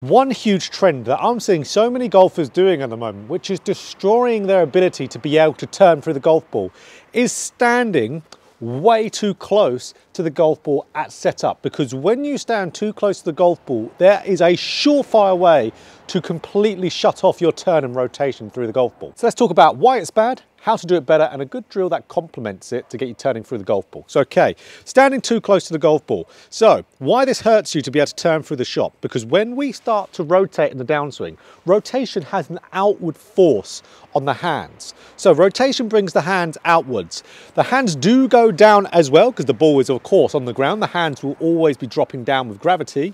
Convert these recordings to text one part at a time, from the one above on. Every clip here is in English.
One huge trend that I'm seeing so many golfers doing at the moment, which is destroying their ability to be able to turn through the golf ball, is standing way too close to the golf ball at setup. Because when you stand too close to the golf ball, there is a surefire way to completely shut off your turn and rotation through the golf ball. So let's talk about why it's bad, how to do it better, and a good drill that complements it to get you turning through the golf ball. So, okay, standing too close to the golf ball. So, why this hurts you to be able to turn through the shot? Because when we start to rotate in the downswing, rotation has an outward force on the hands. So, rotation brings the hands outwards. The hands do go down as well, because the ball is, of course, on the ground. The hands will always be dropping down with gravity.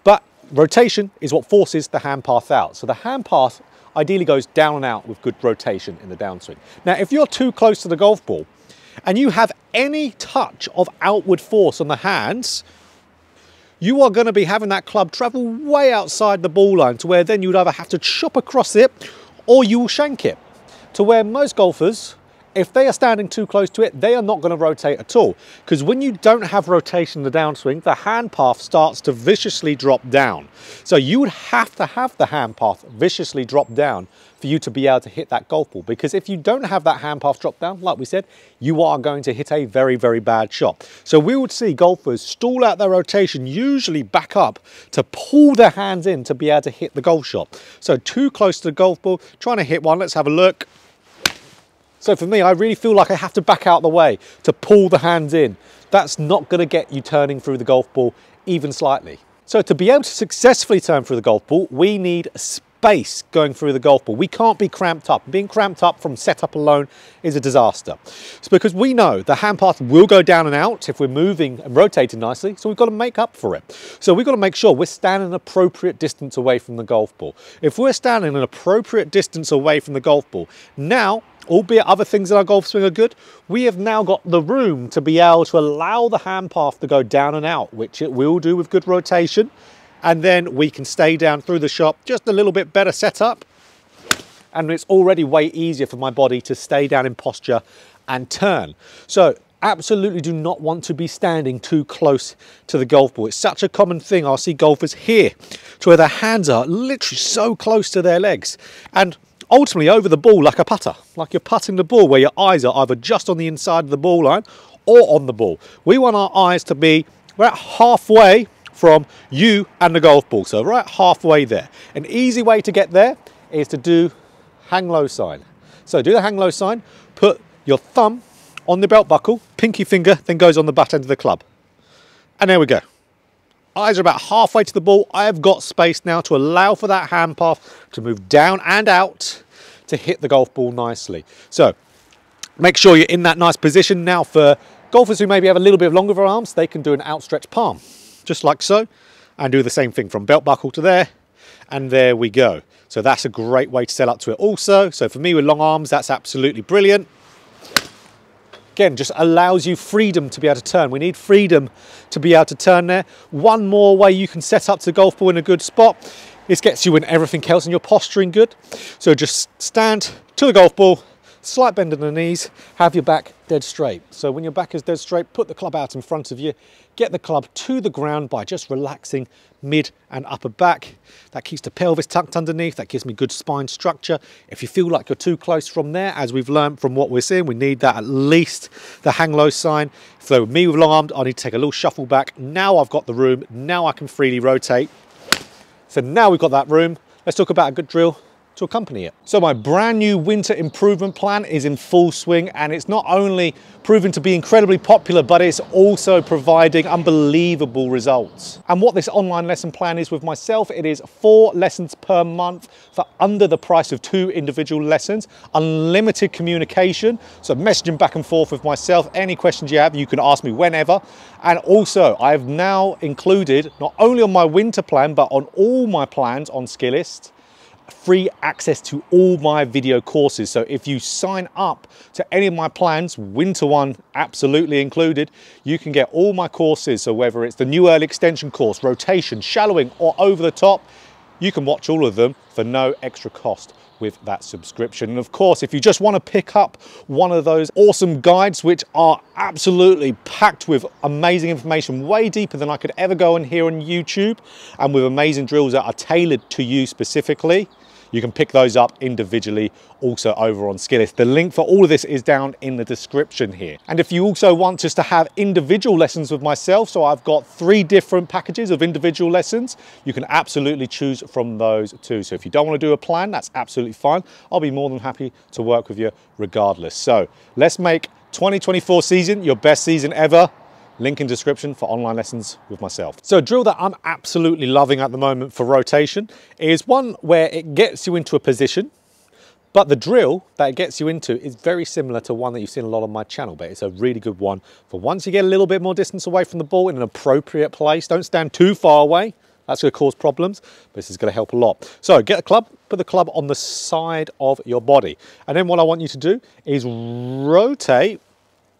But rotation is what forces the hand path out. So, the hand path ideally goes down and out with good rotation in the downswing. Now, if you're too close to the golf ball and you have any touch of outward force on the hands, you are going to be having that club travel way outside the ball line to where then you'd either have to chop across it or you will shank it. To where most golfers, if they are standing too close to it, they are not going to rotate at all. Because when you don't have rotation in the downswing, the hand path starts to viciously drop down. So you would have to have the hand path viciously drop down for you to be able to hit that golf ball. Because if you don't have that hand path drop down, like we said, you are going to hit a very, very bad shot. So we would see golfers stall out their rotation, usually back up to pull their hands in to be able to hit the golf shot. So too close to the golf ball, trying to hit one. Let's have a look. So for me, I really feel like I have to back out the way to pull the hands in. That's not going to get you turning through the golf ball even slightly. So to be able to successfully turn through the golf ball, we need space going through the golf ball. We can't be cramped up. Being cramped up from setup alone is a disaster. It's because we know the hand path will go down and out if we're moving and rotating nicely, so we've got to make up for it. So we've got to make sure we're standing an appropriate distance away from the golf ball. If we're standing an appropriate distance away from the golf ball, now, albeit other things in our golf swing are good, we have now got the room to be able to allow the hand path to go down and out, which it will do with good rotation. And then we can stay down through the shot, just a little bit better setup. And it's already way easier for my body to stay down in posture and turn. So absolutely do not want to be standing too close to the golf ball. It's such a common thing. I'll see golfers here to where their hands are literally so close to their legs. And ultimately over the ball like a putter, like you're putting the ball where your eyes are either just on the inside of the ball line or on the ball. We want our eyes to be right halfway from you and the golf ball, so right halfway there. An easy way to get there is to do hang low sign. So do the hang low sign, put your thumb on the belt buckle, pinky finger then goes on the butt end of the club. And there we go. Eyes are about halfway to the ball. I have got space now to allow for that hand path to move down and out to hit the golf ball nicely. So make sure you're in that nice position. Now for golfers who maybe have a little bit of longer arms, they can do an outstretched palm, just like so, and do the same thing from belt buckle to there, and there we go. So that's a great way to set up to it also. So for me with long arms, that's absolutely brilliant. Again, just allows you freedom to be able to turn. We need freedom to be able to turn there. One more way you can set up to the golf ball in a good spot. This gets you in everything else and you're posturing good. So just stand to the golf ball, slight bend in the knees, have your back dead straight. So when your back is dead straight, put the club out in front of you, get the club to the ground by just relaxing mid and upper back. That keeps the pelvis tucked underneath, that gives me good spine structure. If you feel like you're too close from there, as we've learned from what we're seeing, we need that at least the hang low sign. So with me with long armed, I need to take a little shuffle back. Now I've got the room, now I can freely rotate. So now we've got that room, let's talk about a good drill to accompany it. So my brand new winter improvement plan is in full swing, and it's not only proven to be incredibly popular, but it's also providing unbelievable results. And what this online lesson plan is with myself, it is 4 lessons per month for under the price of 2 individual lessons, unlimited communication, so messaging back and forth with myself. Any questions you have, you can ask me whenever. And also I have now included, not only on my winter plan, but on all my plans on Skillist, free access to all my video courses. So if you sign up to any of my plans, winter one absolutely included, you can get all my courses. So whether it's the new early extension course, rotation, shallowing, or over the top, you can watch all of them for no extra cost with that subscription. And of course, if you just want to pick up one of those awesome guides, which are absolutely packed with amazing information, way deeper than I could ever go on here on YouTube, and with amazing drills that are tailored to you specifically, you can pick those up individually also over on Skillest. The link for all of this is down in the description here. And if you also want just to have individual lessons with myself, so I've got 3 different packages of individual lessons, you can absolutely choose from those too. So if you don't want to do a plan, that's absolutely fine. I'll be more than happy to work with you regardless. So let's make 2024 season your best season ever. Link in description for online lessons with myself. So a drill that I'm absolutely loving at the moment for rotation is one where it gets you into a position, but the drill that it gets you into is very similar to one that you've seen a lot on my channel, but it's a really good one for once you get a little bit more distance away from the ball in an appropriate place. Don't stand too far away. That's going to cause problems, but this is going to help a lot. So get a club, put the club on the side of your body. And then what I want you to do is rotate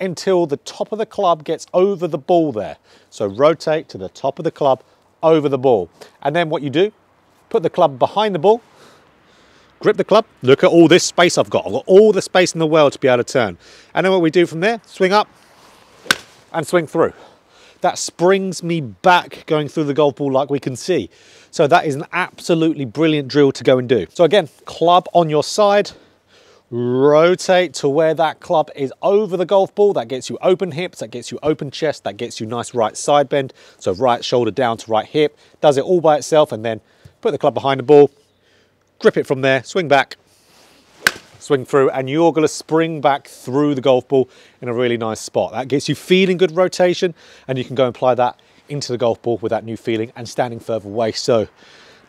until the top of the club gets over the ball there. So rotate to the top of the club over the ball. And then what you do, put the club behind the ball, grip the club. Look at all this space I've got. I've got all the space in the world to be able to turn. And then what we do from there, swing up and swing through. That springs me back going through the golf ball like we can see. So that is an absolutely brilliant drill to go and do. So again, club on your side, rotate to where that club is over the golf ball. That gets you open hips, that gets you open chest, that gets you nice right side bend. So right shoulder down to right hip. Does it all by itself, and then put the club behind the ball, grip it from there, swing back, swing through, and you're going to spring back through the golf ball in a really nice spot. That gets you feeling good rotation, and you can go and apply that into the golf ball with that new feeling and standing further away. So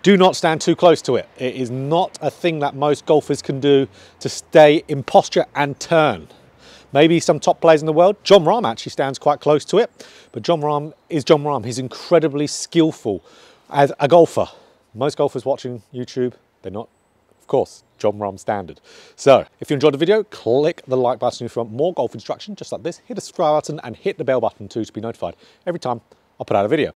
do not stand too close to it. It is not a thing that most golfers can do to stay in posture and turn. Maybe some top players in the world. Jon Rahm actually stands quite close to it, but Jon Rahm is Jon Rahm. He's incredibly skillful as a golfer. Most golfers watching YouTube, they're not, of course, Jon Rahm standard. So if you enjoyed the video, click the like button if you want more golf instruction just like this. Hit the subscribe button and hit the bell button too to be notified every time I put out a video.